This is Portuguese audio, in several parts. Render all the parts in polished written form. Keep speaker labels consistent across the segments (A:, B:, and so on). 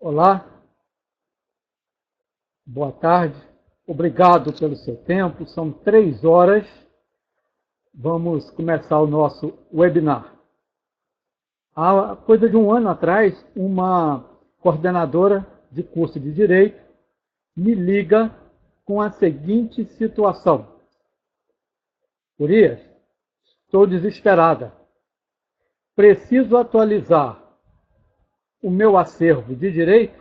A: Olá, boa tarde, obrigado pelo seu tempo. São 3 horas, vamos começar o nosso webinar. Há coisa de um ano atrás, uma coordenadora de curso de Direito me liga com a seguinte situação. Urias, estou desesperada. Preciso atualizar o meu acervo de direito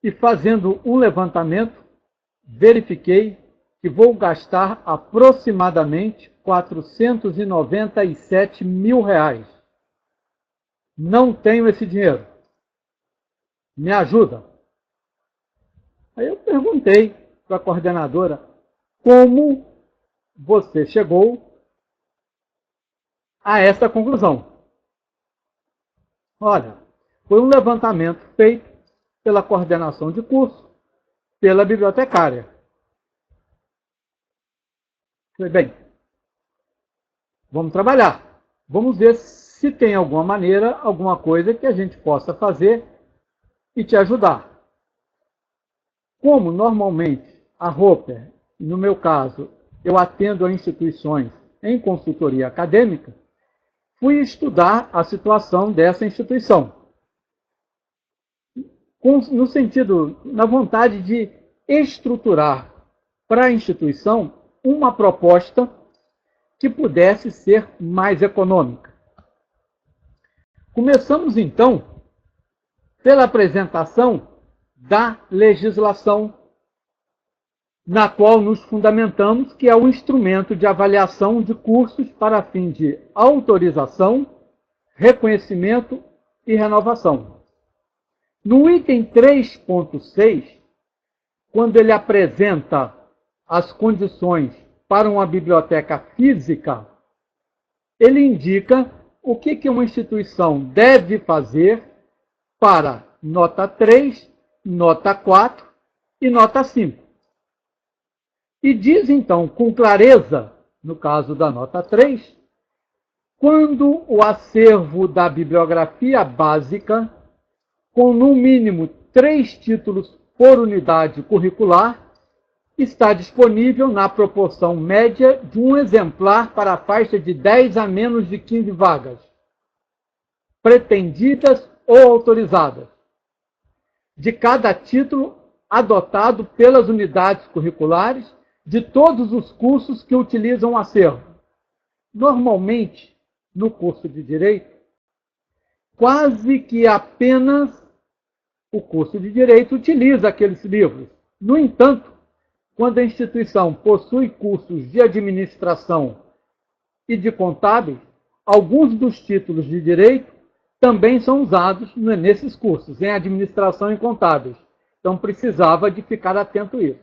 A: e, fazendo um levantamento, verifiquei que vou gastar aproximadamente R$ 497 mil. Não tenho esse dinheiro. Me ajuda? Aí eu perguntei para a coordenadora como você chegou a essa conclusão. Olha, foi um levantamento feito pela coordenação de curso, pela bibliotecária. Falei, bem, vamos trabalhar. Vamos ver se tem alguma maneira, alguma coisa que a gente possa fazer e te ajudar. Como normalmente a Roper, no meu caso, eu atendo a instituições em consultoria acadêmica, fui estudar a situação dessa instituição. No sentido, na vontade de estruturar para a instituição uma proposta que pudesse ser mais econômica. Começamos, então, pela apresentação da legislação na qual nos fundamentamos, que é o instrumento de avaliação de cursos para fim de autorização, reconhecimento e renovação. No item 3.6, quando ele apresenta as condições para uma biblioteca física, ele indica o que uma instituição deve fazer para nota 3, nota 4 e nota 5. E diz, então, com clareza, no caso da nota 3, quando o acervo da bibliografia básica, com no mínimo 3 títulos por unidade curricular, está disponível na proporção média de um exemplar para a faixa de 10 a menos de 15 vagas, pretendidas ou autorizadas, de cada título adotado pelas unidades curriculares de todos os cursos que utilizam o acervo. Normalmente, no curso de Direito, quase que apenas o curso de Direito utiliza aqueles livros. No entanto, quando a instituição possui cursos de administração e de contábeis, alguns dos títulos de Direito também são usados nesses cursos, em administração e contábeis. Então, precisava de ficar atento a isso.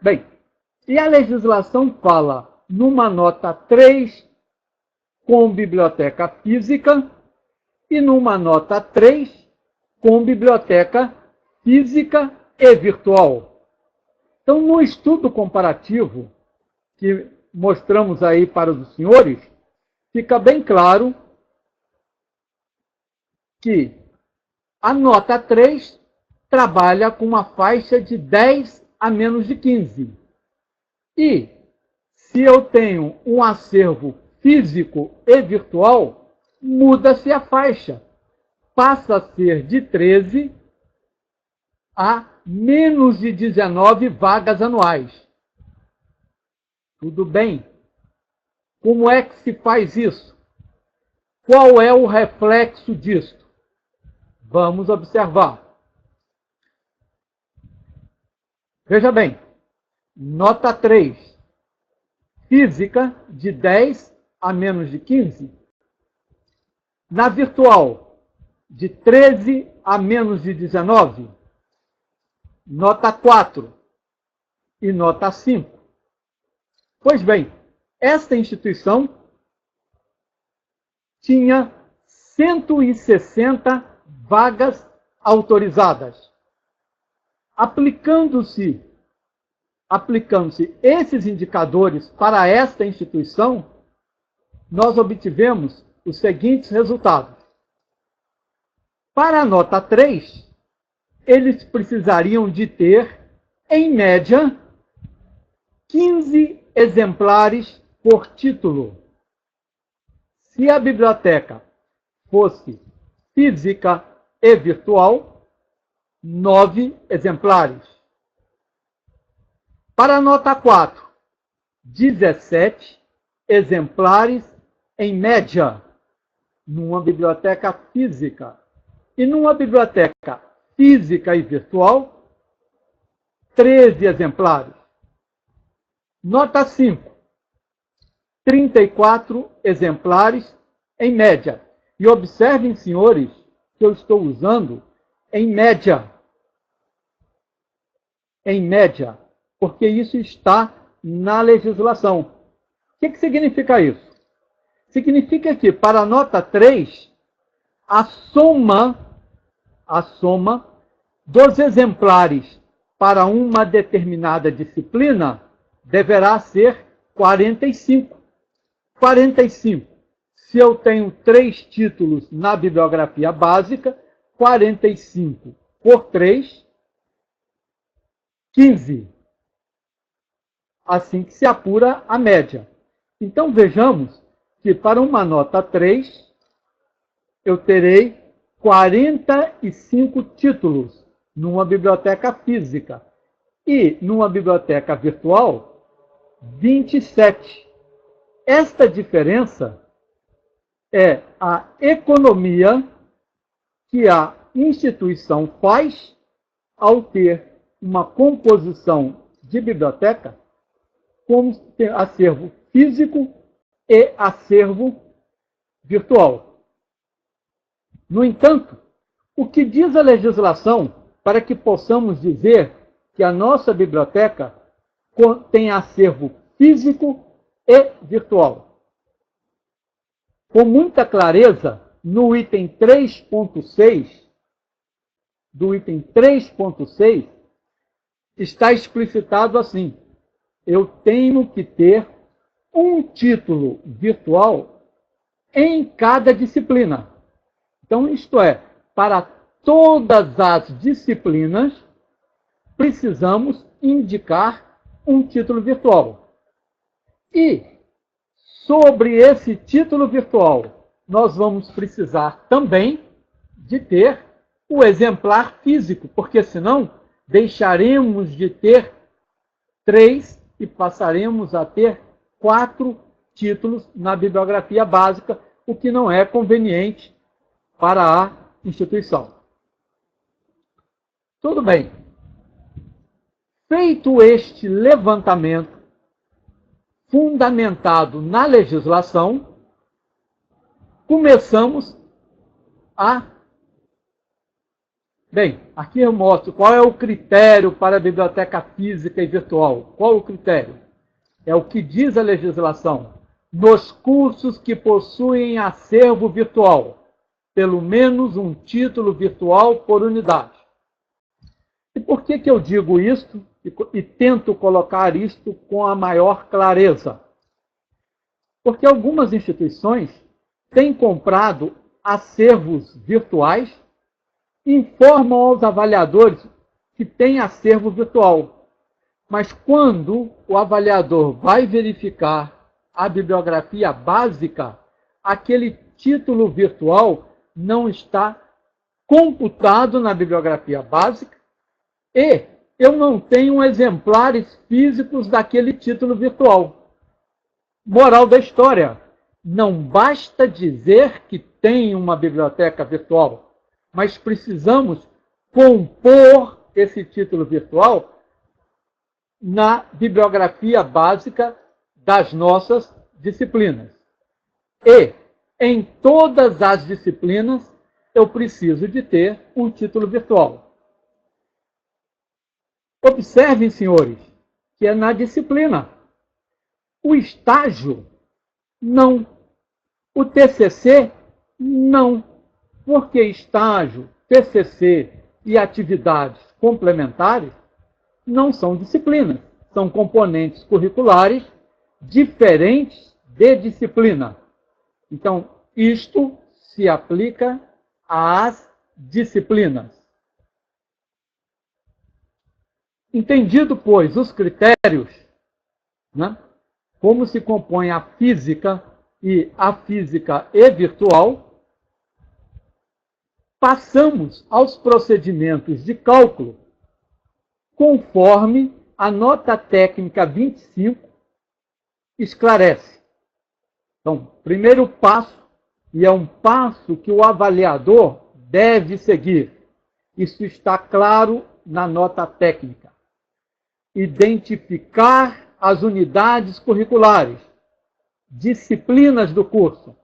A: Bem, e a legislação fala numa nota 3 com biblioteca física e numa nota 3 com biblioteca física e virtual. Então, no estudo comparativo que mostramos aí para os senhores, fica bem claro que a nota 3 trabalha com uma faixa de 10 a menos de 15. E, se eu tenho um acervo físico e virtual, muda-se a faixa. Passa a ser de 13 a menos de 19 vagas anuais. Tudo bem? Como é que se faz isso? Qual é o reflexo disto? Vamos observar. Veja bem, nota 3, física de 10 a menos de 15. Na virtual, de 13 a menos de 19. Nota 4 e nota 5. Pois bem, esta instituição tinha 160 vagas autorizadas. Aplicando-se esses indicadores para esta instituição, nós obtivemos os seguintes resultados. Para a nota 3, eles precisariam de ter, em média, 15 exemplares por título. Se a biblioteca fosse física e virtual, 9 exemplares. Para a nota 4, 17 exemplares em média, numa biblioteca física. E numa biblioteca física e virtual, 13 exemplares. Nota 5, 34 exemplares em média. E observem, senhores, que eu estou usando em média. Em média, porque isso está na legislação. O que significa isso? Significa que, para a nota 3, a soma dos exemplares para uma determinada disciplina deverá ser 45. 45. Se eu tenho 3 títulos na bibliografia básica, 45 por 3, 15. Assim que se apura a média. Então, vejamos que para uma nota 3, eu terei 45 títulos numa biblioteca física e numa biblioteca virtual, 27. Esta diferença é a economia que a instituição faz ao ter uma composição de biblioteca com acervo físico e acervo virtual. No entanto, o que diz a legislação para que possamos dizer que a nossa biblioteca tem acervo físico e virtual? Com muita clareza, no item 3.6, do item 3.6, está explicitado assim: eu tenho que ter um título virtual em cada disciplina. Então, isto é, para todas as disciplinas, precisamos indicar um título virtual. E, sobre esse título virtual, nós vamos precisar também de ter o exemplar físico, porque senão deixaremos de ter 3 e passaremos a ter 4 títulos na bibliografia básica, o que não é conveniente para a instituição. Tudo bem. Feito este levantamento fundamentado na legislação, começamos a... Bem, aqui eu mostro qual é o critério para a biblioteca física e virtual. Qual o critério? É o que diz a legislação. Nos cursos que possuem acervo virtual, pelo menos um título virtual por unidade. E por que eu digo isto e tento colocar isto com a maior clareza? Porque algumas instituições têm comprado acervos virtuais e informam aos avaliadores que tem acervo virtual. Mas quando o avaliador vai verificar a bibliografia básica, aquele título virtual não está computado na bibliografia básica e eu não tenho exemplares físicos daquele título virtual. Moral da história: não basta dizer que tem uma biblioteca virtual, mas precisamos compor esse título virtual na bibliografia básica das nossas disciplinas. E, em todas as disciplinas, eu preciso de ter um título virtual. Observem, senhores, que é na disciplina. O estágio, não. O TCC, não. Porque estágio, TCC e atividades complementares não são disciplinas. São componentes curriculares diferentes de disciplina. Então, isto se aplica às disciplinas. Entendido, pois, os critérios, né, como se compõe a física e virtual, passamos aos procedimentos de cálculo conforme a nota técnica 25 esclarece. Então, primeiro passo, e é um passo que o avaliador deve seguir. Isso está claro na nota técnica. Identificar as unidades curriculares, disciplinas do curso.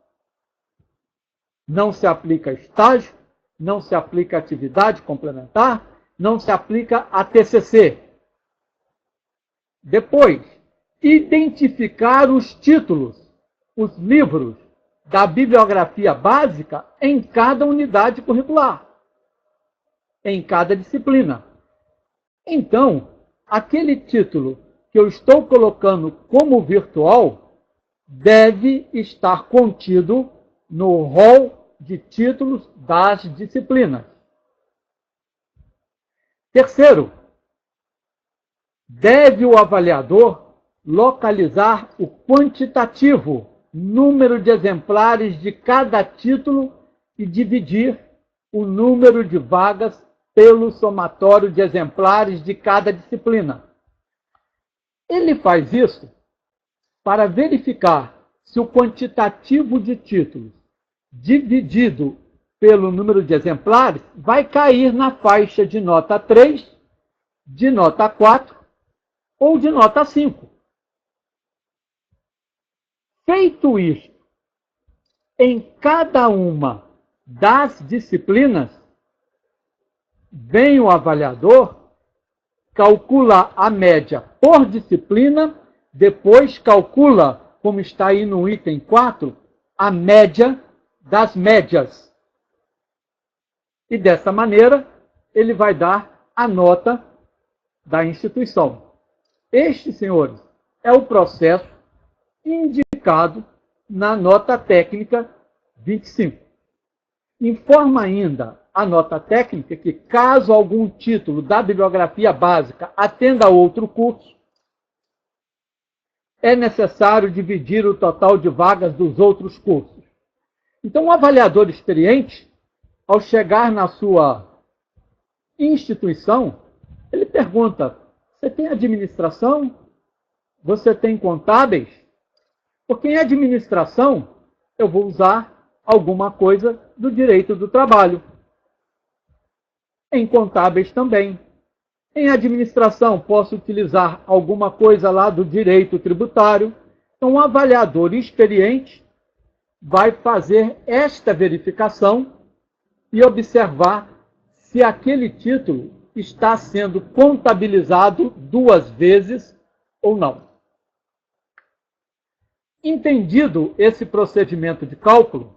A: Não se aplica estágio, não se aplica atividade complementar, não se aplica a TCC. Depois, identificar os títulos, os livros da bibliografia básica em cada unidade curricular, em cada disciplina. Então, aquele título que eu estou colocando como virtual deve estar contido no rol de títulos das disciplinas. Terceiro, deve o avaliador localizar o quantitativo, número de exemplares de cada título e dividir o número de vagas pelo somatório de exemplares de cada disciplina. Ele faz isso para verificar se o quantitativo de títulos dividido pelo número de exemplares vai cair na faixa de nota 3, de nota 4 ou de nota 5. Feito isto, em cada uma das disciplinas, vem o avaliador, calcula a média por disciplina, depois calcula, como está aí no item 4, a média das médias. E dessa maneira, ele vai dar a nota da instituição. Este, senhores, é o processo indicado na nota técnica 25. Informa ainda a nota técnica que, caso algum título da bibliografia básica atenda a outro curso, é necessário dividir o total de vagas dos outros cursos. Então, o avaliador experiente, ao chegar na sua instituição, ele pergunta: você tem administração? Você tem contábeis? Porque em administração, eu vou usar alguma coisa do direito do trabalho. Em contábeis também. Em administração, posso utilizar alguma coisa lá do direito tributário. Então, um avaliador experiente vai fazer esta verificação e observar se aquele título está sendo contabilizado 2 vezes ou não. Entendido esse procedimento de cálculo,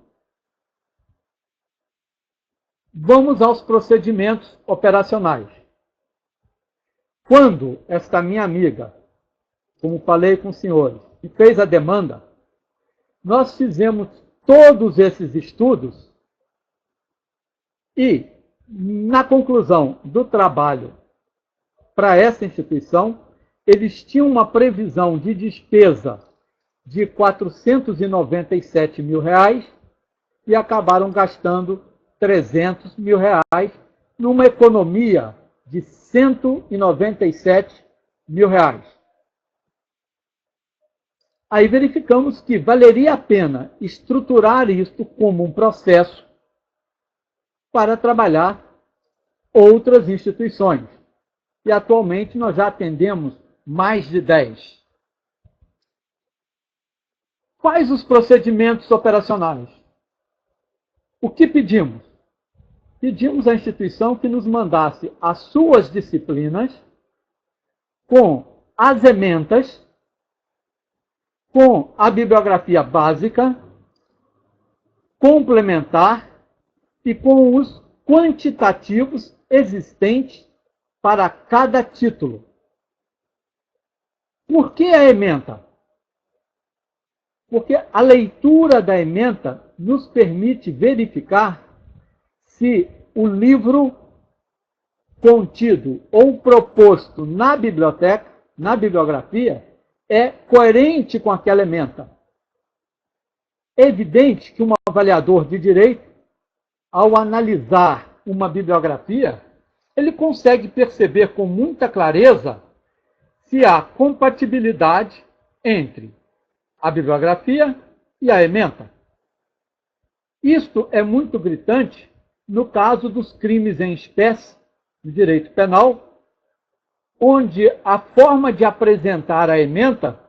A: vamos aos procedimentos operacionais. Quando esta minha amiga, como falei com os senhores, que fez a demanda, nós fizemos todos esses estudos e, na conclusão do trabalho para essa instituição, eles tinham uma previsão de despesa de R$ 497 mil e acabaram gastando R$ 300 mil numa economia de R$ 197 mil. Aí verificamos que valeria a pena estruturar isto como um processo para trabalhar outras instituições. E atualmente nós já atendemos mais de 10. Quais os procedimentos operacionais? O que pedimos? Pedimos à instituição que nos mandasse as suas disciplinas com as ementas, com a bibliografia básica, complementar e com os quantitativos existentes para cada título. Por que a ementa? Porque a leitura da ementa nos permite verificar se o livro contido ou proposto na biblioteca, na bibliografia, é coerente com aquela ementa. É evidente que um avaliador de direito, ao analisar uma bibliografia, ele consegue perceber com muita clareza se há compatibilidade entre a bibliografia e a ementa. Isto é muito gritante no caso dos crimes em espécie do direito penal, onde a forma de apresentar a ementa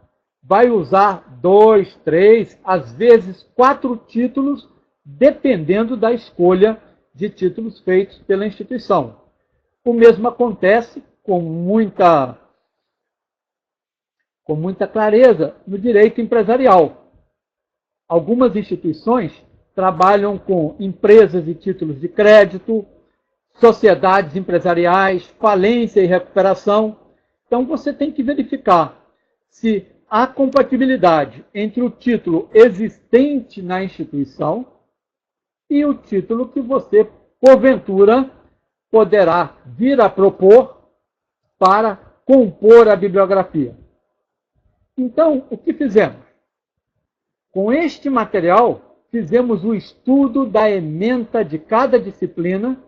A: vai usar 2, 3, às vezes 4 títulos, dependendo da escolha de títulos feitos pela instituição. O mesmo acontece com muita clareza no direito empresarial. Algumas instituições trabalham com empresas e títulos de crédito, sociedades empresariais, falência e recuperação. Então, você tem que verificar se há compatibilidade entre o título existente na instituição e o título que você, porventura, poderá vir a propor para compor a bibliografia. Então, o que fizemos? Com este material, fizemos o estudo da ementa de cada disciplina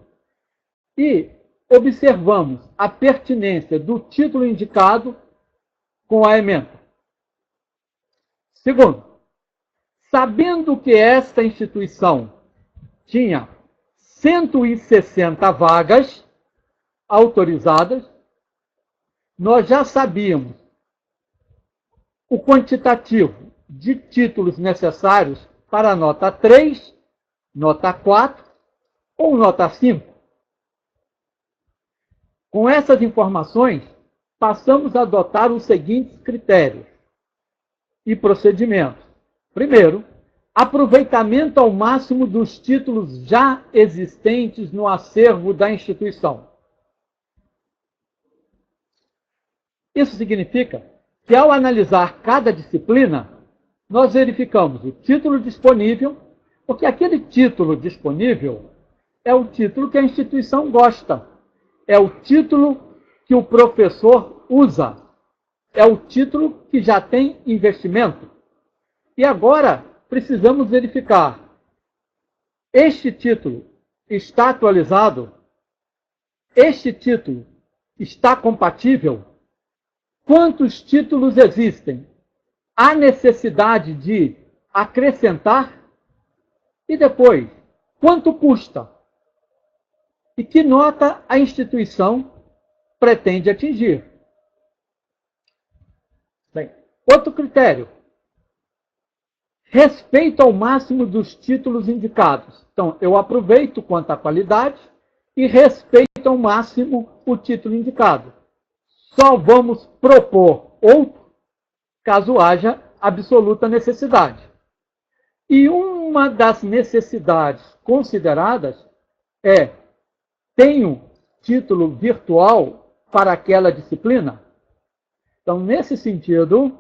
A: e observamos a pertinência do título indicado com a ementa. Segundo, sabendo que esta instituição tinha 160 vagas autorizadas, nós já sabíamos o quantitativo de títulos necessários para a nota 3, nota 4 ou nota 5. Com essas informações, passamos a adotar os seguintes critérios e procedimentos. Primeiro, aproveitamento ao máximo dos títulos já existentes no acervo da instituição. Isso significa que, ao analisar cada disciplina, nós verificamos o título disponível, porque aquele título disponível é o título que a instituição gosta, é o título que o professor usa, é o título que já tem investimento. E agora precisamos verificar: este título está atualizado? Este título está compatível? Quantos títulos existem? Há necessidade de acrescentar? E depois, quanto custa? E que nota a instituição pretende atingir? Bem, outro critério: respeito ao máximo dos títulos indicados. Então, eu aproveito quanto à qualidade e respeito ao máximo o título indicado. Só vamos propor outro caso haja absoluta necessidade. E uma das necessidades consideradas é: tenho título virtual para aquela disciplina? Então, nesse sentido,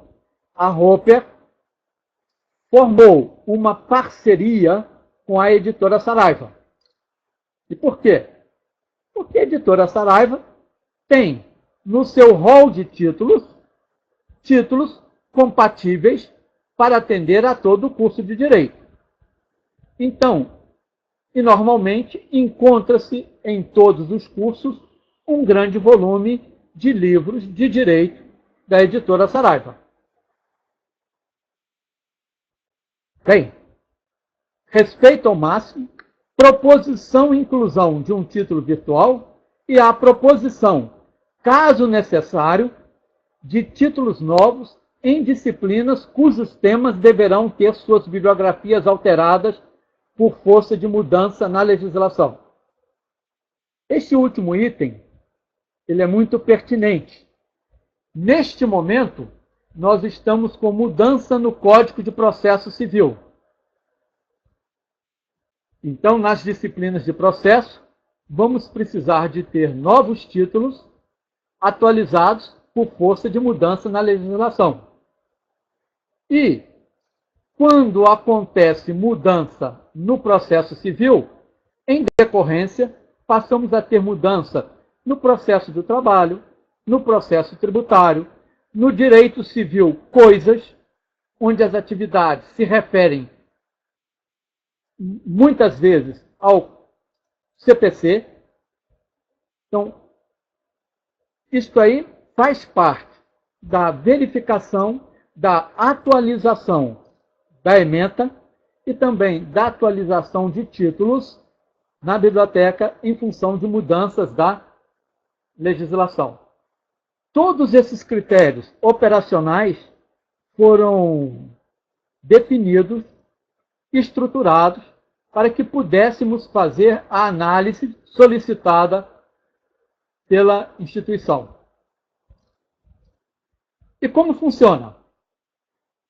A: a Roper formou uma parceria com a editora Saraiva. E por quê? Porque a editora Saraiva tem no seu rol de títulos compatíveis para atender a todo o curso de Direito. Então, e normalmente encontra-se em todos os cursos um grande volume de livros de direito da editora Saraiva. Bem, respeito ao máximo, proposição e inclusão de um título virtual e a proposição, caso necessário, de títulos novos em disciplinas cujos temas deverão ter suas bibliografias alteradas por força de mudança na legislação. Este último item, ele é muito pertinente. Neste momento, nós estamos com mudança no Código de Processo Civil. Então, nas disciplinas de processo, vamos precisar de ter novos títulos atualizados por força de mudança na legislação. E, quando acontece mudança no processo civil, em decorrência passamos a ter mudança no processo do trabalho, no processo tributário, no direito civil, coisas, onde as atividades se referem muitas vezes ao CPC. Então, isto aí faz parte da verificação, da atualização da ementa e também da atualização de títulos na biblioteca em função de mudanças da legislação. Todos esses critérios operacionais foram definidos, estruturados, para que pudéssemos fazer a análise solicitada pela instituição. E como funciona?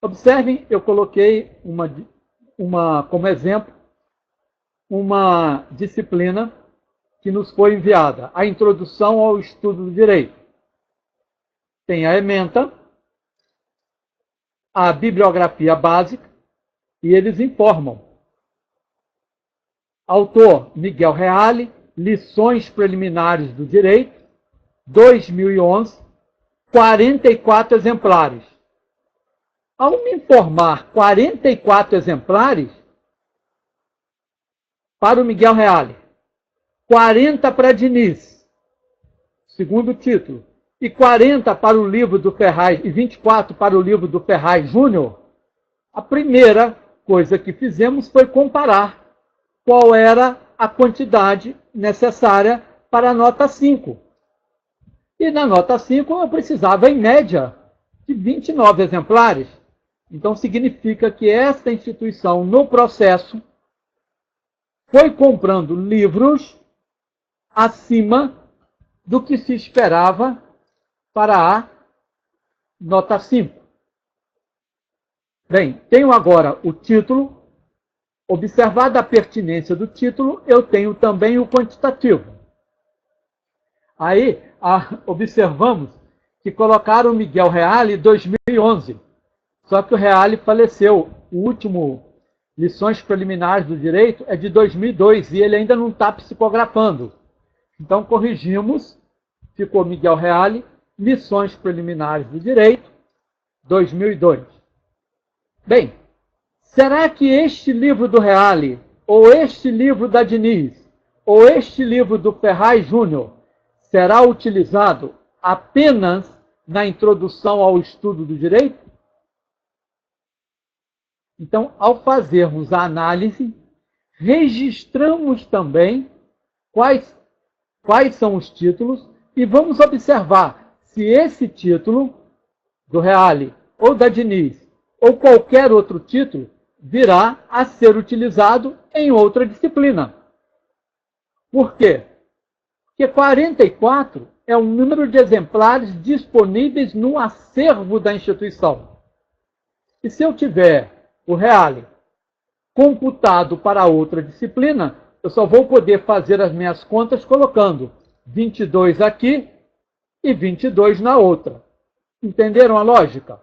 A: Observem, eu coloquei como exemplo uma disciplina que nos foi enviada, a Introdução ao Estudo do Direito. Tem a ementa, a bibliografia básica, e eles informam. Autor, Miguel Reale, Lições Preliminares do Direito, 2011, 44 exemplares. Ao me informar 44 exemplares, para o Miguel Reale, 40 para Diniz, segundo título, e 40 para o livro do Ferraz, e 24 para o livro do Ferraz Júnior, a primeira coisa que fizemos foi comparar qual era a quantidade necessária para a nota 5. E na nota 5 eu precisava, em média, de 29 exemplares. Então significa que esta instituição, no processo, foi comprando livros acima do que se esperava para a nota 5. Bem, tenho agora o título. Observada a pertinência do título, eu tenho também o quantitativo. Aí, observamos que colocaram Miguel Reale em 2011. Só que o Reale faleceu. O último Lições Preliminares do Direito é de 2002 e ele ainda não está psicografando. Então, corrigimos. Ficou Miguel Reale, Lições Preliminares do Direito, 2002. Bem, será que este livro do Reale, ou este livro da Diniz, ou este livro do Ferraz Júnior, será utilizado apenas na introdução ao estudo do direito? Então, ao fazermos a análise, registramos também quais são os títulos e vamos observar se esse título do Reale, ou da Diniz, ou qualquer outro título, virá a ser utilizado em outra disciplina. Por quê? Porque 44 é o número de exemplares disponíveis no acervo da instituição. E se eu tiver o Reale computado para outra disciplina, eu só vou poder fazer as minhas contas colocando 22 aqui e 22 na outra. Entenderam a lógica?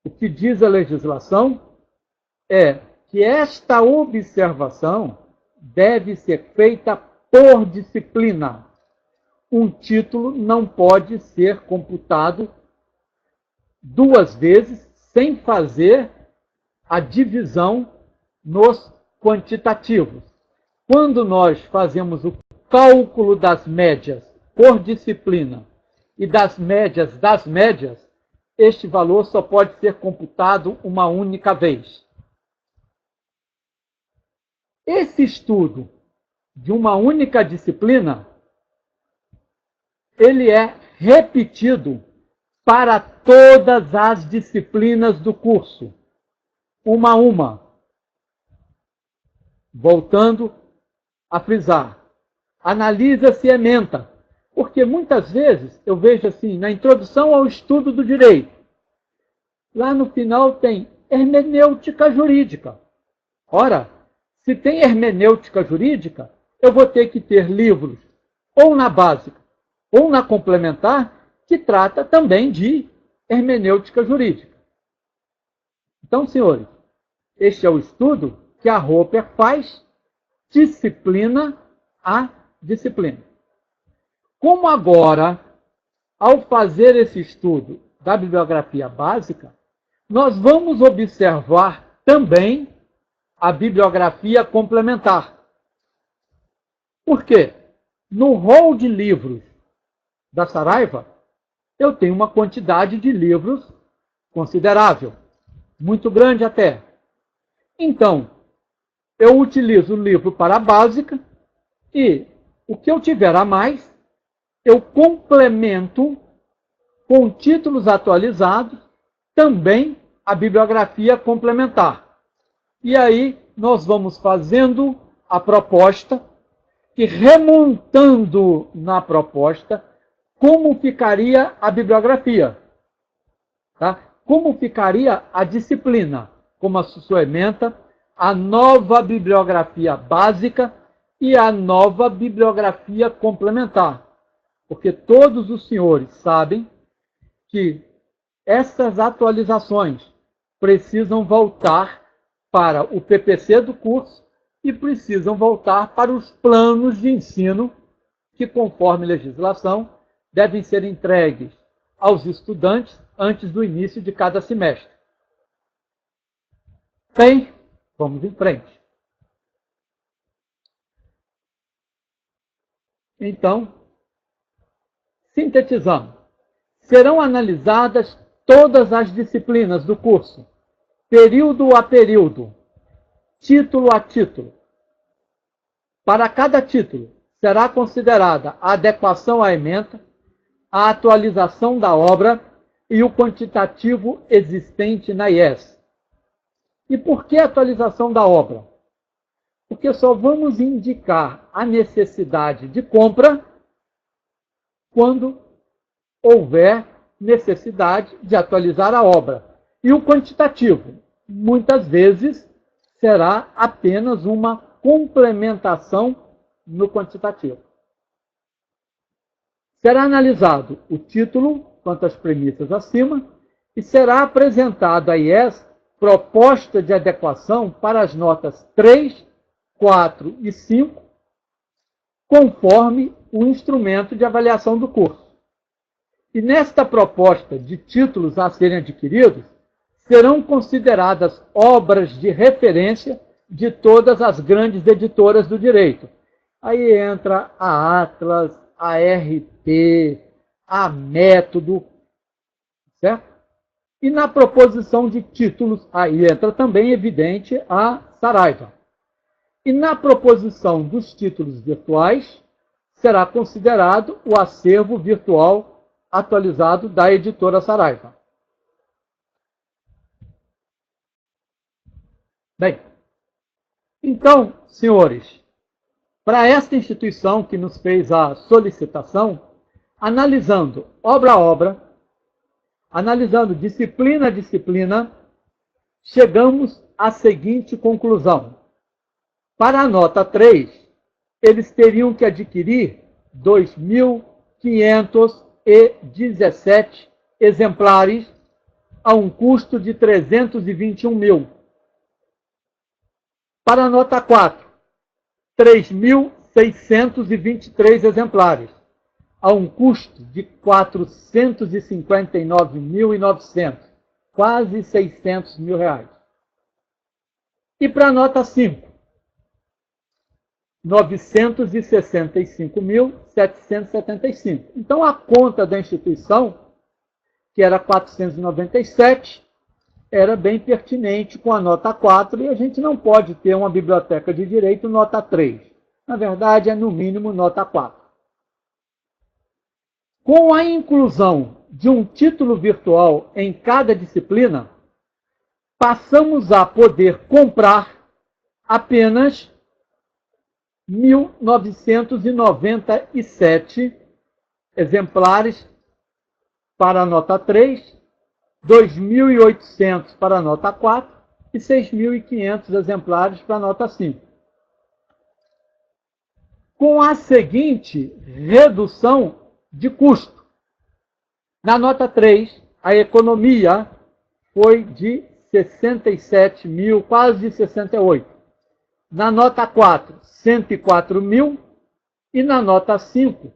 A: O que diz a legislação é que esta observação deve ser feita por disciplina. Um título não pode ser computado duas vezes sem fazer a divisão nos quantitativos. Quando nós fazemos o cálculo das médias por disciplina e das médias, este valor só pode ser computado uma única vez. Esse estudo de uma única disciplina, ele é repetido para todas as disciplinas do curso, uma a uma. Voltando a frisar, analisa-se e ementa, porque muitas vezes eu vejo assim, na introdução ao estudo do direito, lá no final tem hermenêutica jurídica. Ora, se tem hermenêutica jurídica, eu vou ter que ter livros, ou na básica, ou na complementar, que trata também de hermenêutica jurídica. Então, senhores, este é o estudo que a Roper faz disciplina a disciplina. Como agora, ao fazer esse estudo da bibliografia básica, nós vamos observar também a bibliografia complementar. Por quê? No rol de livros da Saraiva, eu tenho uma quantidade de livros considerável, muito grande até. Então, eu utilizo o livro para a básica e o que eu tiver a mais, eu complemento com títulos atualizados também a bibliografia complementar. E aí nós vamos fazendo a proposta e remontando na proposta como ficaria a bibliografia, tá? Como ficaria a disciplina, como a sua ementa, a nova bibliografia básica e a nova bibliografia complementar. Porque todos os senhores sabem que essas atualizações precisam voltar para o PPC do curso e precisam voltar para os planos de ensino que, conforme legislação, devem ser entregues aos estudantes antes do início de cada semestre. Bem, vamos em frente. Então, sintetizando, serão analisadas todas as disciplinas do curso, período a período, título a título. Para cada título, será considerada a adequação à ementa, a atualização da obra e o quantitativo existente na IES. E por que atualização da obra? Porque só vamos indicar a necessidade de compra quando houver necessidade de atualizar a obra. E o quantitativo, muitas vezes, será apenas uma complementação no quantitativo. Será analisado o título, quanto às premissas acima, e será apresentado à IES proposta de adequação para as notas 3, 4 e 5, conforme o instrumento de avaliação do curso. E nesta proposta de títulos a serem adquiridos, serão consideradas obras de referência de todas as grandes editoras do direito. Aí entra a Atlas, a RT, a Método, certo? E na proposição de títulos, aí entra também, evidente, a Saraiva. E na proposição dos títulos virtuais, será considerado o acervo virtual atualizado da editora Saraiva. Bem, então, senhores, para esta instituição que nos fez a solicitação, analisando obra a obra, analisando disciplina a disciplina, chegamos à seguinte conclusão. Para a nota 3, eles teriam que adquirir 2.517 exemplares a um custo de 321 mil. Para a nota 4, 3.623 exemplares, a um custo de 459.900, quase 600 mil reais. E para a nota 5, 965.775. Então, a conta da instituição, que era 497, era bem pertinente com a nota 4, e a gente não pode ter uma biblioteca de direito nota 3. Na verdade, é no mínimo nota 4. Com a inclusão de um título virtual em cada disciplina, passamos a poder comprar apenas 1.997 exemplares para a nota 3, 2.800 para a nota 4 e 6.500 exemplares para a nota 5. Com a seguinte redução de custo. Na nota 3, a economia foi de 67 mil, quase 68. Na nota 4, 104 mil. E na nota 5,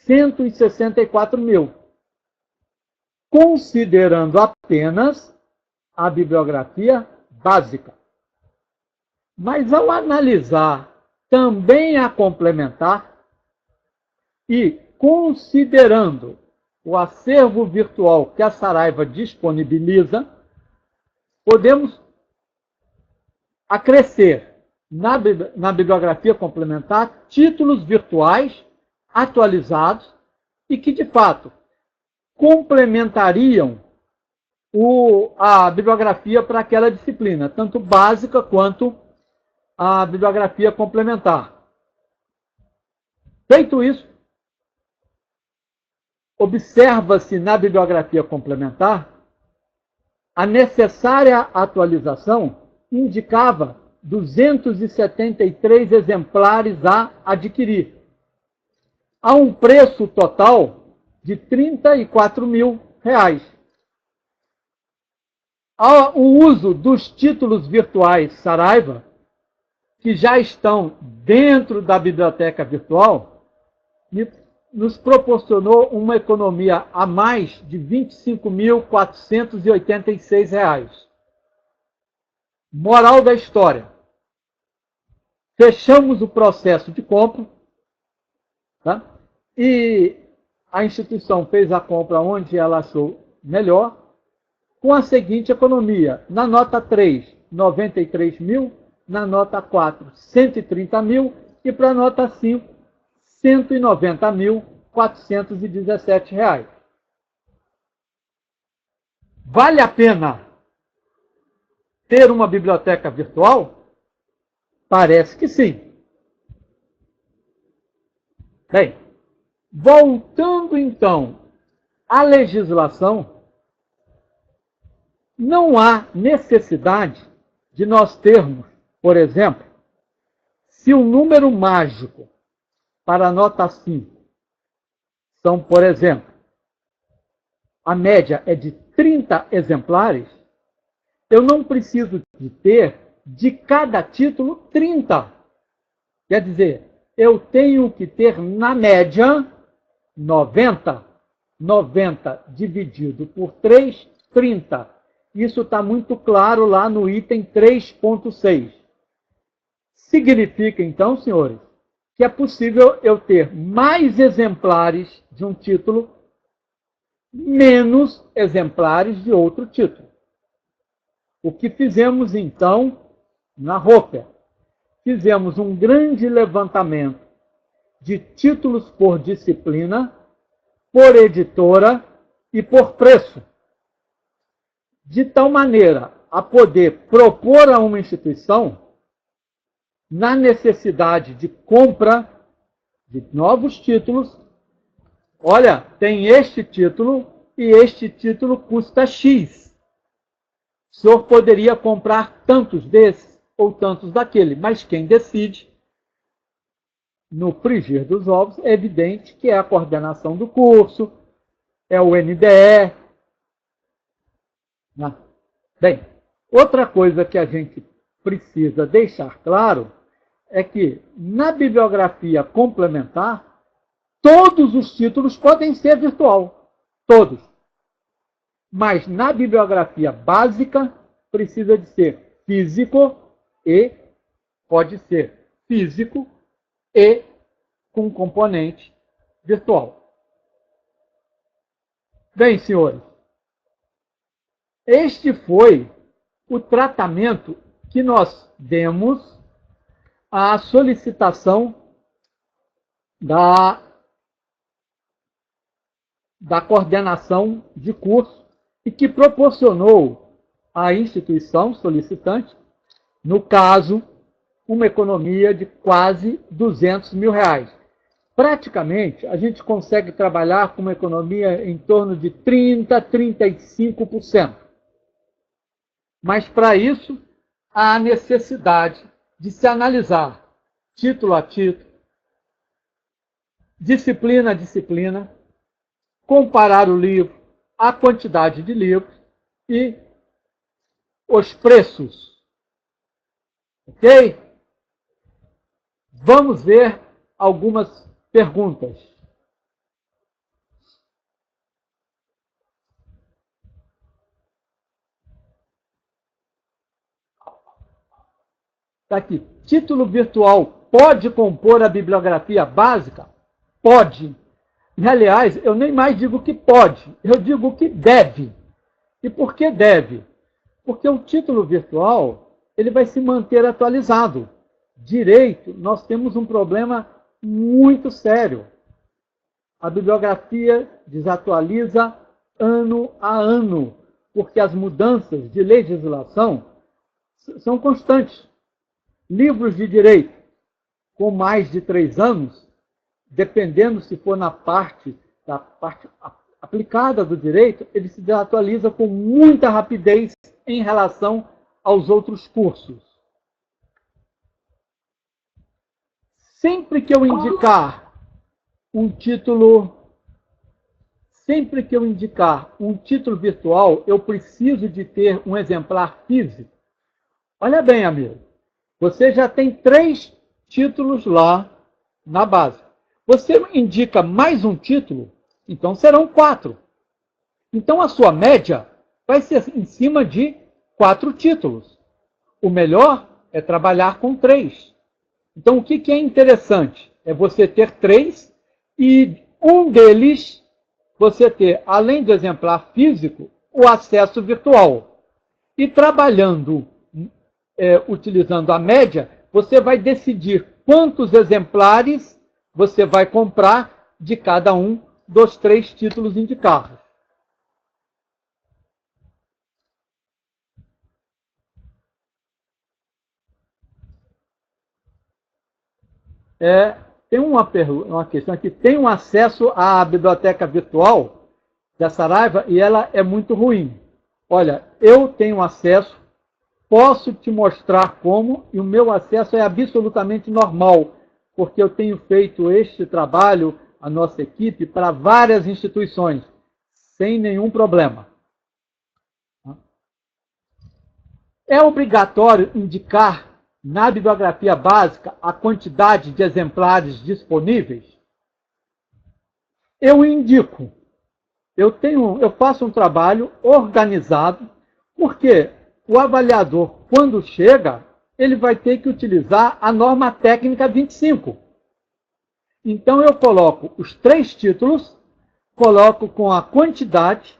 A: 164 mil, considerando apenas a bibliografia básica. Mas ao analisar também a complementar e considerando o acervo virtual que a Saraiva disponibiliza, podemos acrescer na bibliografia complementar títulos virtuais atualizados e que, de fato, complementariam a bibliografia para aquela disciplina, tanto básica quanto a bibliografia complementar. Feito isso, observa-se na bibliografia complementar a necessária atualização indicava 273 exemplares a adquirir, a um preço total de R$ 34 mil. O uso dos títulos virtuais Saraiva, que já estão dentro da biblioteca virtual, nos proporcionou uma economia a mais de R$ 25.486. Moral da história. Fechamos o processo de compra, tá? E a instituição fez a compra onde ela achou melhor, com a seguinte economia: na nota 3, 93 mil, na nota 4, 130 mil, e para a nota 5, 190.417 reais. Vale a pena ter uma biblioteca virtual? Parece que sim. Bem, voltando então à legislação, não há necessidade de nós termos, por exemplo, se o número mágico para a nota 5 são, por exemplo, a média é de 30 exemplares, eu não preciso de ter de cada título 30. Quer dizer, eu tenho que ter na média 90. 90 dividido por 3, 30. Isso está muito claro lá no item 3.6. Significa, então, senhores, que é possível eu ter mais exemplares de um título, menos exemplares de outro título. O que fizemos, então, na Roper? Fizemos um grande levantamento de títulos por disciplina, por editora e por preço, de tal maneira a poder propor a uma instituição, na necessidade de compra de novos títulos, olha, tem este título e este título custa X. O senhor poderia comprar tantos desses ou tantos daquele, mas quem decide, no frigir dos ovos, é evidente que é a coordenação do curso, é o NDE. Bem, outra coisa que a gente precisa deixar claro é que na bibliografia complementar, todos os títulos podem ser virtual. Todos. Mas na bibliografia básica, precisa de ser físico e pode ser físico e com componente virtual. Bem, senhores, este foi o tratamento que nós demos à solicitação da coordenação de curso e que proporcionou à instituição solicitante, no caso, uma economia de quase R$200 mil. Praticamente, a gente consegue trabalhar com uma economia em torno de 30% a 35%. Mas, para isso, há a necessidade de se analisar título a título, disciplina a disciplina, comparar o livro, a quantidade de livros e os preços. Ok? Vamos ver algumas perguntas. Está aqui. Título virtual pode compor a bibliografia básica? Pode. E, aliás, eu nem mais digo que pode, eu digo que deve. E por que deve? Porque o título virtual ele vai se manter atualizado. Direito, nós temos um problema muito sério. A bibliografia desatualiza ano a ano, porque as mudanças de legislação são constantes. Livros de direito com mais de 3 anos, dependendo se for na parte aplicada do direito, ele se desatualiza com muita rapidez em relação aos outros cursos. Sempre que eu indicar um título virtual, eu preciso de ter um exemplar físico. Olha bem, amigo, você já tem 3 títulos lá na base. Você indica mais um título, então serão 4. Então a sua média vai ser em cima de 4 títulos. O melhor é trabalhar com 3. Então o que é interessante? É você ter 3 e um deles você ter, além do exemplar físico, o acesso virtual. E trabalhando, utilizando a média, você vai decidir quantos exemplares você vai comprar de cada um dos 3 títulos indicados. Tem uma questão aqui. Tem um acesso à biblioteca virtual da Saraiva e ela é muito ruim. Olha, eu tenho acesso, posso te mostrar como, e o meu acesso é absolutamente normal, porque eu tenho feito este trabalho, a nossa equipe, para várias instituições, sem nenhum problema. É obrigatório indicar na bibliografia básica a quantidade de exemplares disponíveis? Eu indico. Eu faço um trabalho organizado, porque o avaliador, quando chega, ele vai ter que utilizar a norma técnica 25. Então, eu coloco os 3 títulos, coloco com a quantidade,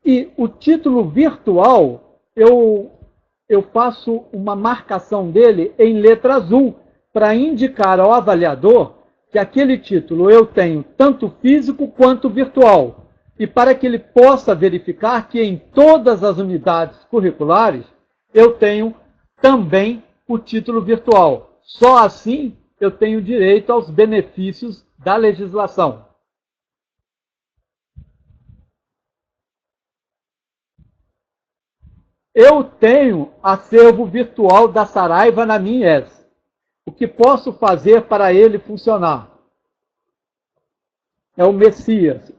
A: e o título virtual, eu faço uma marcação dele em letra azul, para indicar ao avaliador que aquele título eu tenho tanto físico quanto virtual. E para que ele possa verificar que em todas as unidades curriculares eu tenho também o título virtual. Só assim eu tenho direito aos benefícios da legislação. Eu tenho acervo virtual da Saraiva na minha IES. O que posso fazer para ele funcionar? É o Messias.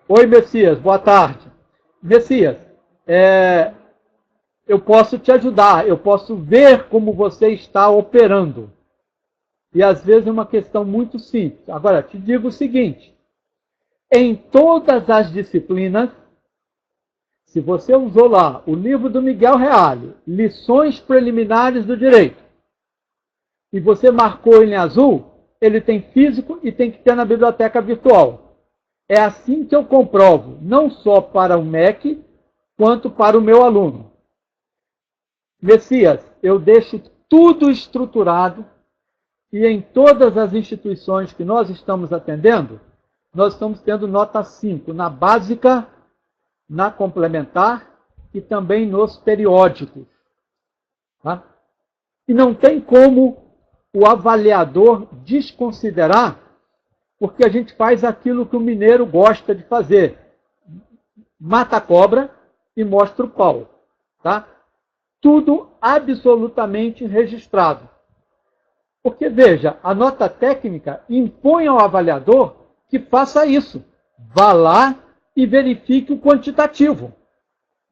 A: Oi, Messias, boa tarde. Messias, eu posso te ajudar, eu posso ver como você está operando. E às vezes é uma questão muito simples. Agora, te digo o seguinte, em todas as disciplinas, se você usou lá o livro do Miguel Reale, Lições Preliminares do Direito, e você marcou em azul, ele tem físico e tem que ter na biblioteca virtual. É assim que eu comprovo, não só para o MEC, quanto para o meu aluno. Messias, eu deixo tudo estruturado e em todas as instituições que nós estamos atendendo, nós estamos tendo nota 5 na básica, na complementar e também nos periódicos. Tá? E não tem como o avaliador desconsiderar, porque a gente faz aquilo que o mineiro gosta de fazer. Mata a cobra e mostra o pau. Tá? Tudo absolutamente registrado. Porque, veja, a nota técnica impõe ao avaliador que faça isso. Vá lá e verifique o quantitativo.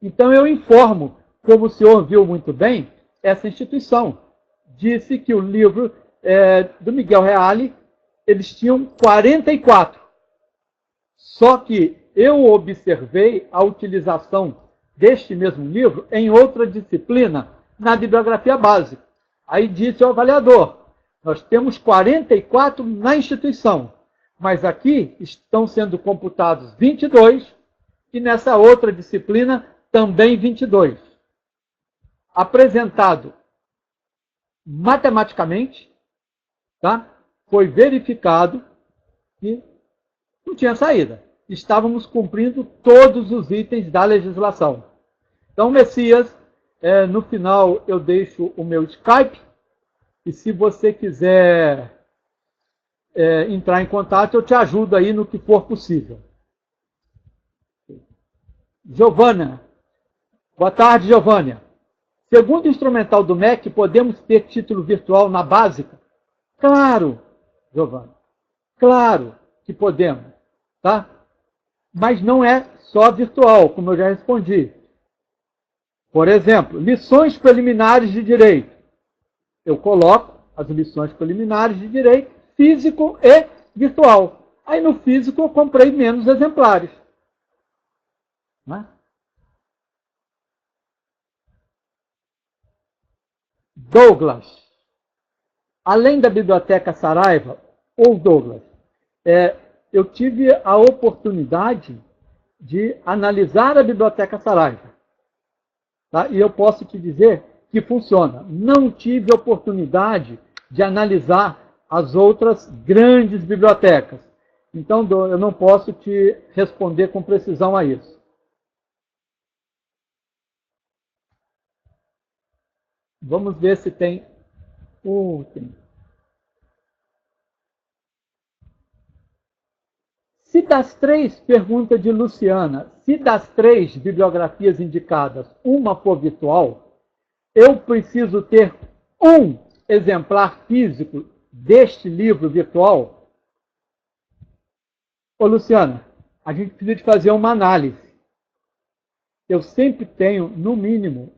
A: Então, eu informo, como o senhor viu muito bem, essa instituição disse que o livro do Miguel Reale eles tinham 44. Só que eu observei a utilização deste mesmo livro em outra disciplina, na bibliografia básica. Aí disse ao avaliador, nós temos 44 na instituição, mas aqui estão sendo computados 22 e nessa outra disciplina também 22. Apresentado matematicamente, tá? Foi verificado que não tinha saída. Estávamos cumprindo todos os itens da legislação. Então, Messias, no final eu deixo o meu Skype, e se você quiser entrar em contato, eu te ajudo aí no que for possível. Giovânia. Boa tarde, Giovânia. Segundo o instrumental do MEC, podemos ter título virtual na básica? Claro, Giovânia. Claro que podemos, tá? Mas não é só virtual, como eu já respondi. Por exemplo, lições preliminares de direito. Eu coloco as lições preliminares de direito físico e virtual. Aí no físico eu comprei menos exemplares. Não é? Douglas. Além da Biblioteca Saraiva, ou Douglas, eu tive a oportunidade de analisar a Biblioteca Saraiva. Tá? E eu posso te dizer que funciona. Não tive oportunidade de analisar as outras grandes bibliotecas. Então, eu não posso te responder com precisão a isso. Vamos ver se tem último. Se das três, pergunta de Luciana, se das três bibliografias indicadas, uma for virtual, eu preciso ter um exemplar físico deste livro virtual? Ô, Luciana, a gente precisa de fazer uma análise. Eu sempre tenho, no mínimo,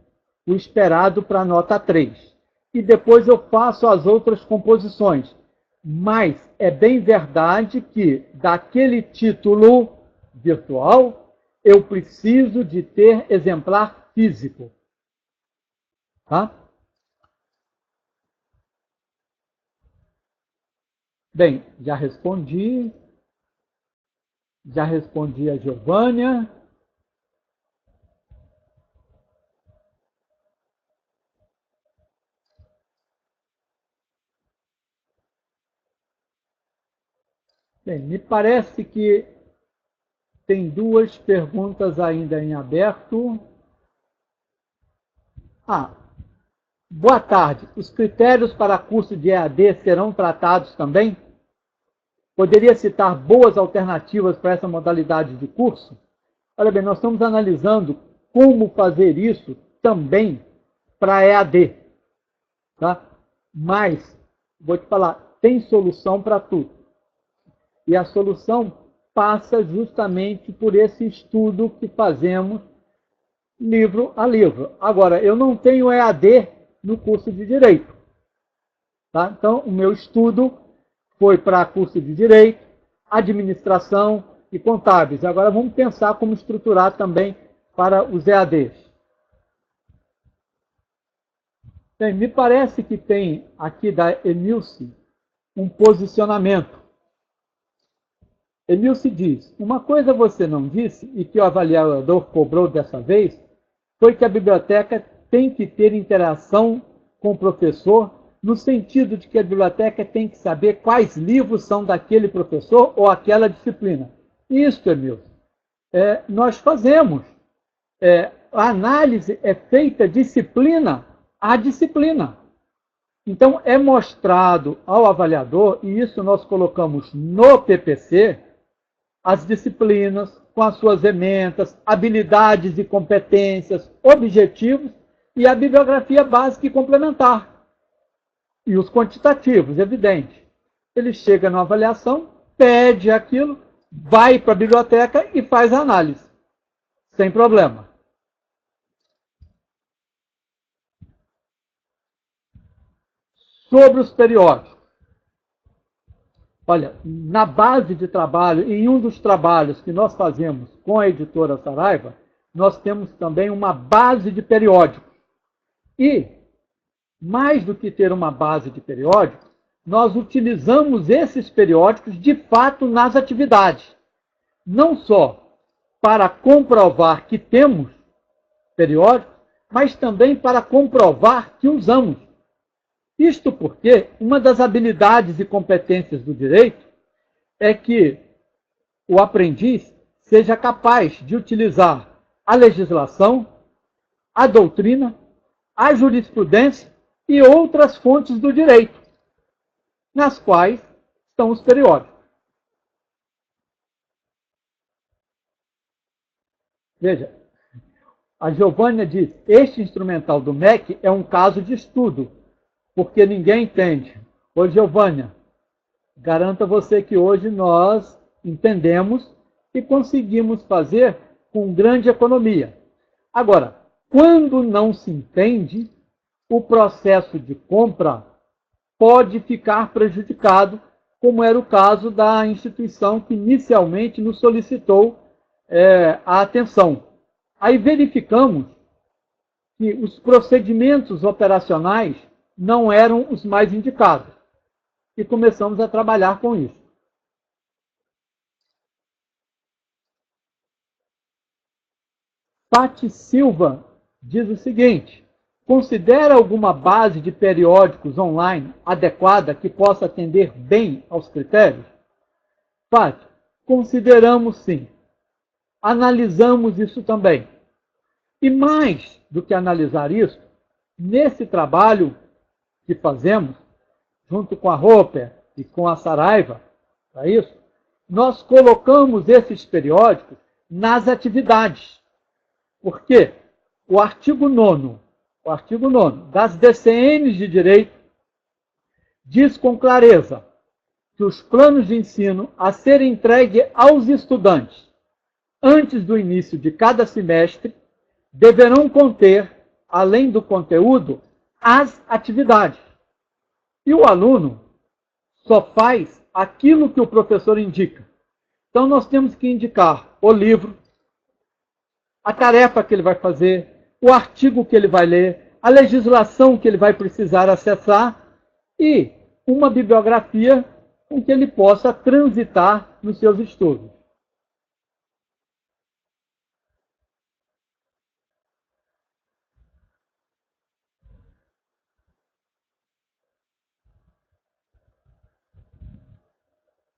A: o esperado para a nota 3. E depois eu faço as outras composições. Mas é bem verdade que, daquele título virtual, eu preciso de ter exemplar físico. Tá? Bem, já respondi. Já respondi a Giovânia. Bem, me parece que tem duas perguntas ainda em aberto. Boa tarde. Os critérios para curso de EAD serão tratados também? Poderia citar boas alternativas para essa modalidade de curso? Olha bem, nós estamos analisando como fazer isso também para EAD. Tá? Mas, vou te falar, tem solução para tudo. E a solução passa justamente por esse estudo que fazemos livro a livro. Agora, eu não tenho EAD no curso de Direito. Tá? Então, o meu estudo foi para curso de Direito, Administração e Contábeis. Agora, vamos pensar como estruturar também para os EADs. Bem, me parece que tem aqui da Emilce um posicionamento. Emilce diz, uma coisa você não disse e que o avaliador cobrou dessa vez foi que a biblioteca tem que ter interação com o professor no sentido de que a biblioteca tem que saber quais livros são daquele professor ou aquela disciplina. Isso, Emilce, nós fazemos. A análise é feita disciplina a disciplina. Então, é mostrado ao avaliador, e isso nós colocamos no PPC, as disciplinas, com as suas ementas, habilidades e competências, objetivos, e a bibliografia básica e complementar. E os quantitativos, evidente. Ele chega na avaliação, pede aquilo, vai para a biblioteca e faz a análise. Sem problema. Sobre os periódicos. Olha, na base de trabalho, em um dos trabalhos que nós fazemos com a editora Saraiva, nós temos também uma base de periódicos. E, mais do que ter uma base de periódicos, nós utilizamos esses periódicos de fato nas atividades. Não só para comprovar que temos periódicos, mas também para comprovar que usamos. Isto porque uma das habilidades e competências do direito é que o aprendiz seja capaz de utilizar a legislação, a doutrina, a jurisprudência e outras fontes do direito, nas quais estão os periódicos. Veja, a Giovânia diz, este instrumental do MEC é um caso de estudo, porque ninguém entende. Ô Giovânia, garanto a você que hoje nós entendemos e conseguimos fazer com grande economia. Agora, quando não se entende, o processo de compra pode ficar prejudicado, como era o caso da instituição que inicialmente nos solicitou a atenção. Aí verificamos que os procedimentos operacionais não eram os mais indicados e começamos a trabalhar com isso. Pati Silva diz o seguinte, considera alguma base de periódicos online adequada que possa atender bem aos critérios? Pati, consideramos sim. Analisamos isso também. E mais do que analisar isso, nesse trabalho que fazemos, junto com a Roper e com a Saraiva, para isso, nós colocamos esses periódicos nas atividades. Por quê? O artigo 9 das DCNs de Direito diz com clareza que os planos de ensino a serem entregues aos estudantes antes do início de cada semestre deverão conter, além do conteúdo, as atividades. E o aluno só faz aquilo que o professor indica. Então, nós temos que indicar o livro, a tarefa que ele vai fazer, o artigo que ele vai ler, a legislação que ele vai precisar acessar e uma bibliografia com que ele possa transitar nos seus estudos.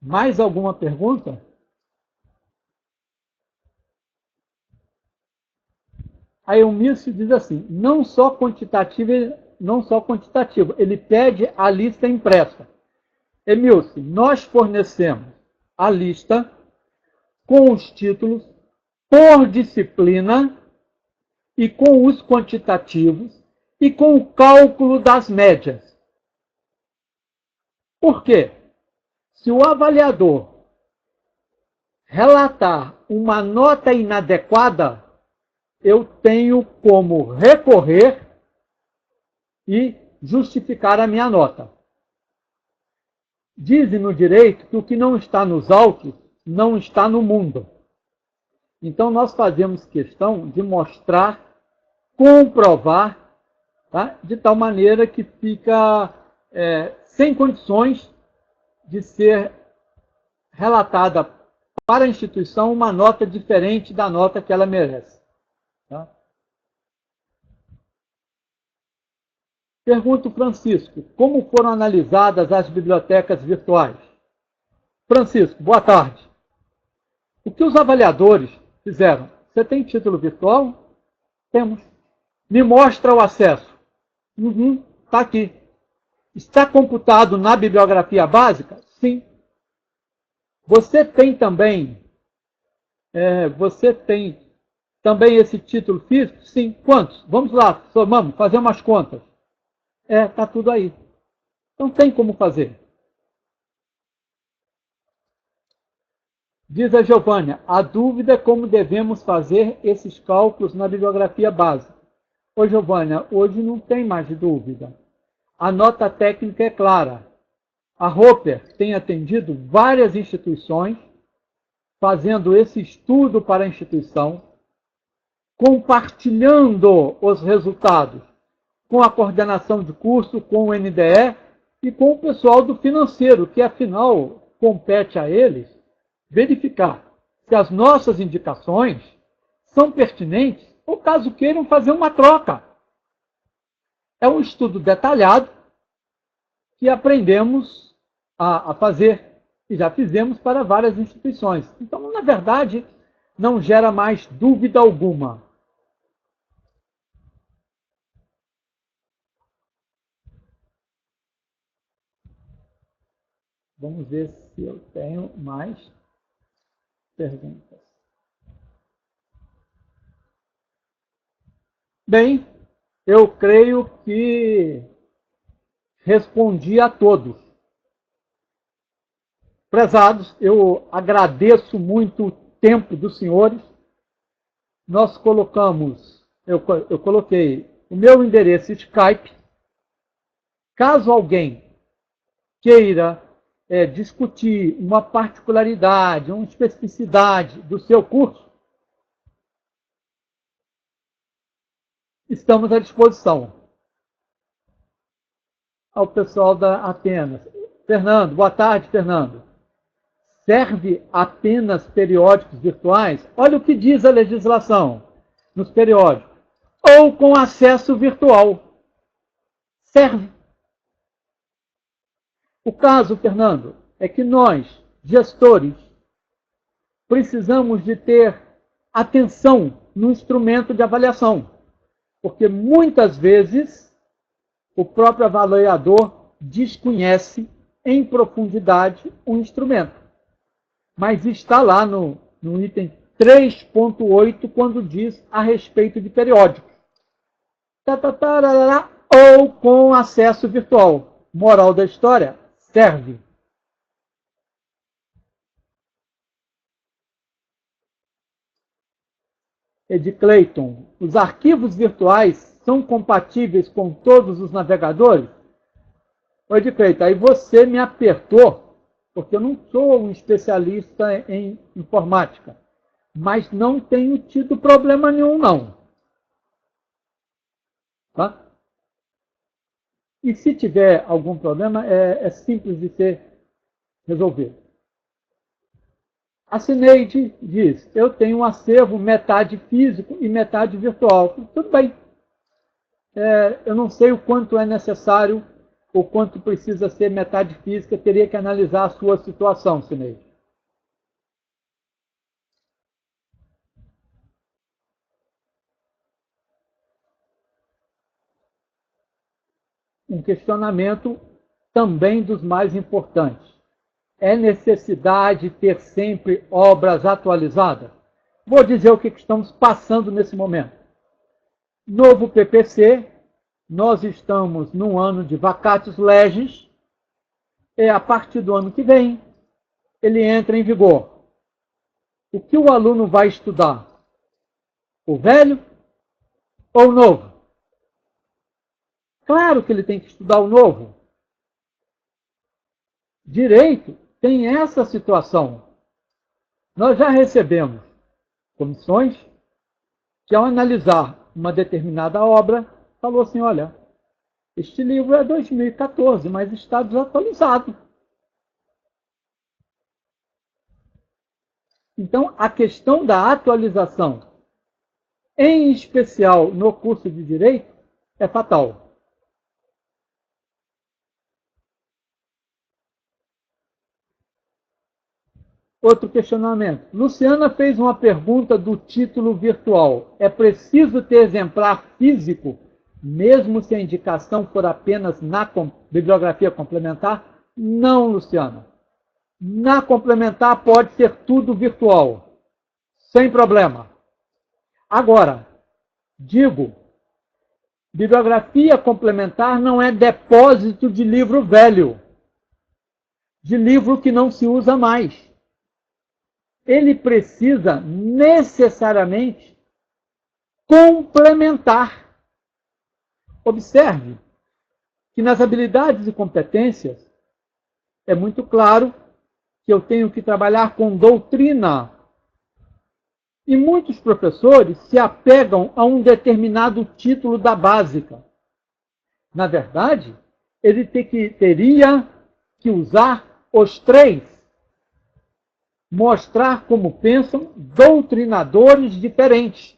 A: Mais alguma pergunta? A Eumício diz assim, não só quantitativo, ele pede a lista impressa. Emilce, nós fornecemos a lista com os títulos por disciplina e com os quantitativos e com o cálculo das médias. Por quê? Se o avaliador relatar uma nota inadequada, eu tenho como recorrer e justificar a minha nota. Dizem no direito que o que não está nos autos não está no mundo. Então, nós fazemos questão de mostrar, comprovar, tá? De tal maneira que fica sem condições de ser relatada para a instituição uma nota diferente da nota que ela merece. Tá? Pergunto, Francisco, como foram analisadas as bibliotecas virtuais? Francisco, boa tarde. O que os avaliadores fizeram? Você tem título virtual? Temos. Me mostra o acesso. Está aqui. Está computado na bibliografia básica? Sim. Você tem também esse título físico? Sim. Quantos? Vamos lá, somamos, fazer umas contas. Está tudo aí. Então tem como fazer. Diz a Giovânia, a dúvida é como devemos fazer esses cálculos na bibliografia básica. Ô Giovânia, hoje não tem mais dúvida. A nota técnica é clara. A Roper tem atendido várias instituições, fazendo esse estudo para a instituição, compartilhando os resultados com a coordenação de curso, com o NDE e com o pessoal do financeiro, que afinal compete a eles verificar se as nossas indicações são pertinentes ou caso queiram fazer uma troca. É um estudo detalhado que aprendemos a fazer e já fizemos para várias instituições. Então, na verdade, não gera mais dúvida alguma. Vamos ver se eu tenho mais perguntas. Bem, eu creio que respondi a todos. Prezados, eu agradeço muito o tempo dos senhores. Nós colocamos, eu coloquei o meu endereço Skype. Caso alguém queira discutir uma particularidade, uma especificidade do seu curso, estamos à disposição. Ao pessoal da Atenas. Fernando, boa tarde, Fernando. Serve apenas periódicos virtuais? Olha o que diz a legislação nos periódicos. Ou com acesso virtual. Serve. O caso, Fernando, é que nós, gestores, precisamos de ter atenção no instrumento de avaliação. Porque muitas vezes o próprio avaliador desconhece em profundidade o instrumento. Mas está lá no item 3.8, quando diz a respeito de periódicos. Ou com acesso virtual. Moral da história, serve. Ed Clayton, os arquivos virtuais são compatíveis com todos os navegadores? Ed Clayton, aí você me apertou, porque eu não sou um especialista em informática, mas não tenho tido problema nenhum, não. Tá? E se tiver algum problema, é simples de ser resolvido. A Cineide diz, eu tenho um acervo metade físico e metade virtual. Tudo bem. Eu não sei o quanto é necessário, ou quanto precisa ser metade física, teria que analisar a sua situação, Cineide. Um questionamento também dos mais importantes. É necessidade ter sempre obras atualizadas? Vou dizer o que estamos passando nesse momento. Novo PPC, nós estamos num ano de vacatio legis, e a partir do ano que vem, ele entra em vigor. O que o aluno vai estudar? O velho ou o novo? Claro que ele tem que estudar o novo. Direito tem essa situação. Nós já recebemos comissões que, ao analisar uma determinada obra, falou assim, olha, este livro é 2014, mas está desatualizado. Então, a questão da atualização, em especial no curso de Direito, é fatal. Outro questionamento. Luciana fez uma pergunta do título virtual. É preciso ter exemplar físico, mesmo se a indicação for apenas na bibliografia complementar? Não, Luciana. Na complementar pode ser tudo virtual, sem problema. Agora, digo, bibliografia complementar não é depósito de livro velho, de livro que não se usa mais. Ele precisa necessariamente complementar. Observe que nas habilidades e competências é muito claro que eu tenho que trabalhar com doutrina. E muitos professores se apegam a um determinado título da básica. Na verdade, ele teria que usar os três. Mostrar como pensam doutrinadores diferentes.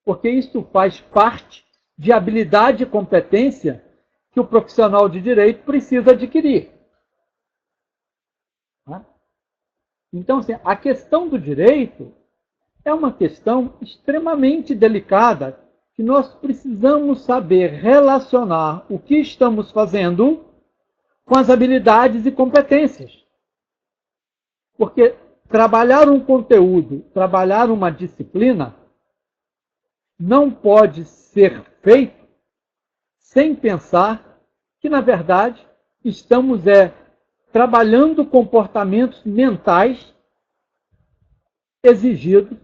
A: Porque isso faz parte de habilidade e competência que o profissional de direito precisa adquirir. Então, assim, a questão do direito é uma questão extremamente delicada que nós precisamos saber relacionar o que estamos fazendo com as habilidades e competências. Porque trabalhar um conteúdo, trabalhar uma disciplina, não pode ser feito sem pensar que, na verdade, estamos trabalhando comportamentos mentais exigidos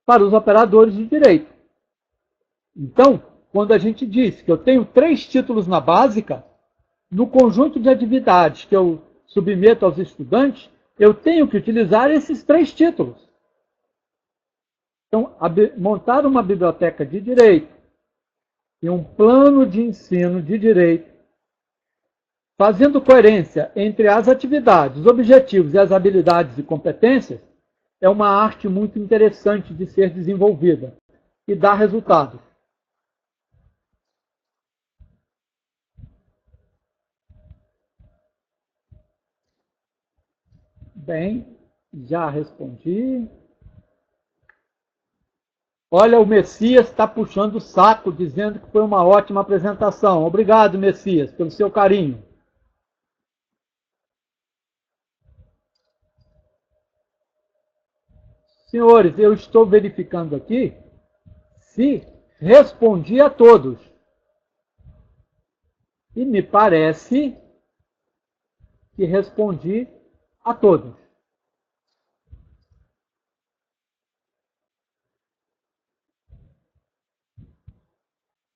A: para os operadores de direito. Então, quando a gente diz que eu tenho 3 títulos na básica, no conjunto de atividades que eu submeto aos estudantes, eu tenho que utilizar esses 3 títulos. Então, montar uma biblioteca de direito e um plano de ensino de direito, fazendo coerência entre as atividades, os objetivos e as habilidades e competências, é uma arte muito interessante de ser desenvolvida e dá resultados. Bem, já respondi. Olha, o Messias está puxando o saco, dizendo que foi uma ótima apresentação. Obrigado, Messias, pelo seu carinho. Senhores, eu estou verificando aqui se respondi a todos. E me parece que respondi a todos.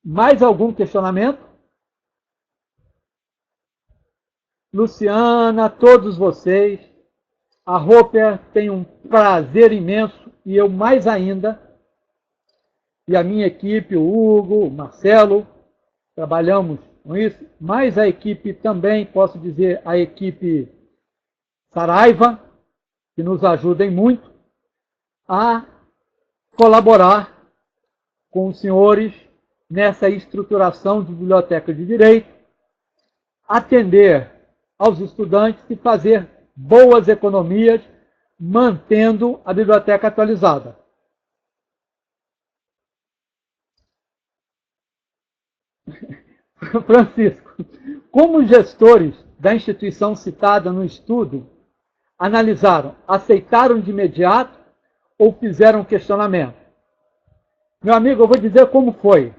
A: Mais algum questionamento? Luciana, todos vocês, a Roper tem um prazer imenso, e eu mais ainda, e a minha equipe, o Hugo, o Marcelo, trabalhamos com isso, mas a equipe também, posso dizer, a equipe Saraiva, que nos ajudem muito a colaborar com os senhores nessa estruturação de biblioteca de direito, atender aos estudantes e fazer boas economias, mantendo a biblioteca atualizada. Francisco, como os gestores da instituição citada no estudo analisaram, aceitaram de imediato ou fizeram questionamento? Meu amigo, eu vou dizer como foi.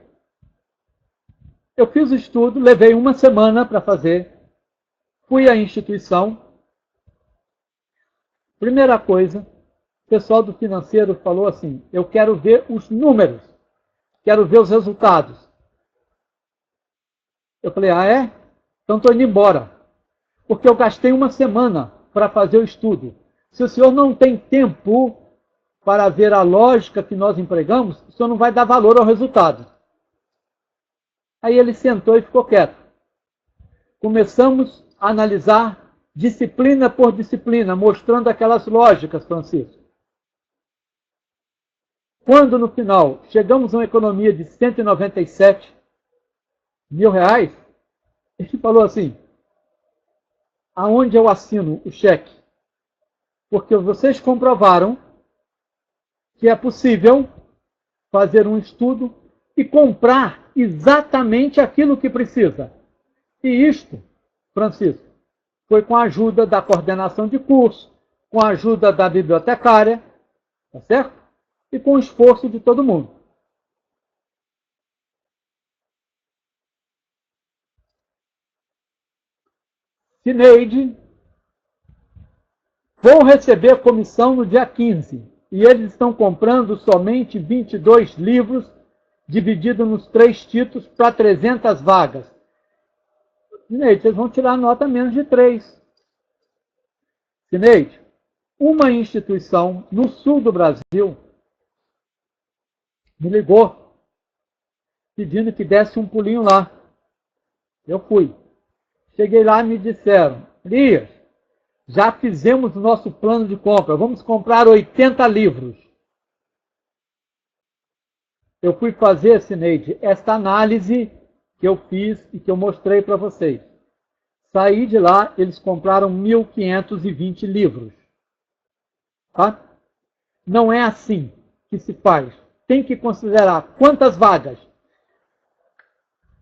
A: Eu fiz o estudo, levei 1 semana para fazer, fui à instituição. Primeira coisa, o pessoal do financeiro falou assim, eu quero ver os números, quero ver os resultados. Eu falei, ah é? Então estou indo embora, porque eu gastei 1 semana para fazer o estudo. Se o senhor não tem tempo para ver a lógica que nós empregamos, o senhor não vai dar valor ao resultado. Aí ele sentou e ficou quieto. Começamos a analisar disciplina por disciplina, mostrando aquelas lógicas, Francisco. Quando no final chegamos a uma economia de 197 mil reais, ele falou assim, aonde eu assino o cheque? Porque vocês comprovaram que é possível fazer um estudo e comprar exatamente aquilo que precisa. E isto, Francisco, foi com a ajuda da coordenação de curso, com a ajuda da bibliotecária, tá certo? E com o esforço de todo mundo. Sineide, vou receber comissão no dia 15, e eles estão comprando somente 22 livros, divididos nos 3 títulos, para 300 vagas. Sineide, vocês vão tirar nota menos de 3. Sineide, uma instituição no sul do Brasil me ligou pedindo que desse um pulinho lá. Eu fui. Cheguei lá e me disseram, Elias, já fizemos o nosso plano de compra, vamos comprar 80 livros. Eu fui fazer, Sineide, esta análise que eu fiz e que eu mostrei para vocês. Saí de lá, eles compraram 1.520 livros. Tá? Não é assim que se faz. Tem que considerar quantas vagas.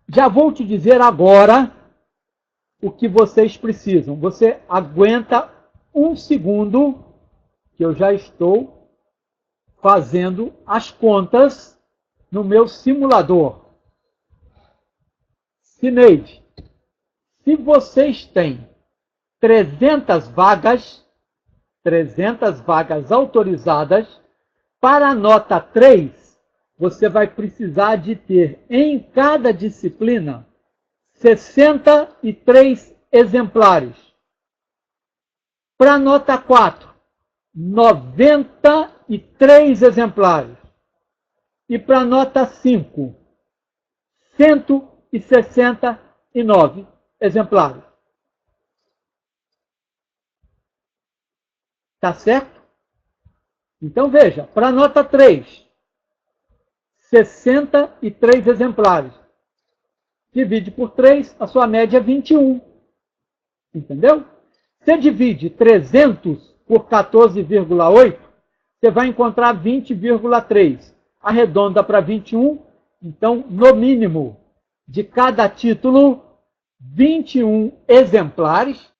A: Já vou te dizer agora o que vocês precisam. Você aguenta um segundo, que eu já estou fazendo as contas no meu simulador. Sineide, se vocês têm 300 vagas autorizadas, para a nota 3, você vai precisar de ter em cada disciplina 63 exemplares. Para a nota 4, 93 exemplares. E para a nota 5, 169 exemplares. Tá certo? Então veja, para a nota 3, 63 exemplares. Divide por 3, a sua média é 21. Entendeu? Você divide 300 por 14,8, você vai encontrar 20,3. Arredonda para 21, então, no mínimo, de cada título, 21 exemplares